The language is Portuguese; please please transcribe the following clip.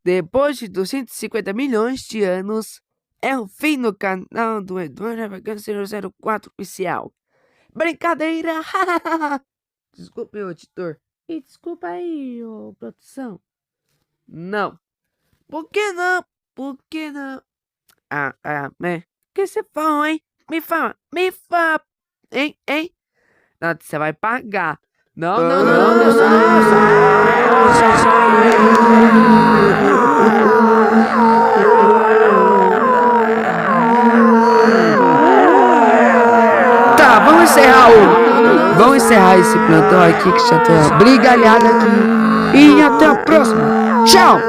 Depois de 250 milhões de anos, é o fim do canal do Eduardo Vagância 004 oficial. Brincadeira! Desculpa, meu editor. E desculpa aí, ô produção. Não. Por que não? Por que não? O que você falou, hein? Me fala. Hein? Não, você vai pagar. Não. Tá, vamos encerrar esse plantão aqui que já tá brigalhado aqui. E até a próxima. Tchau!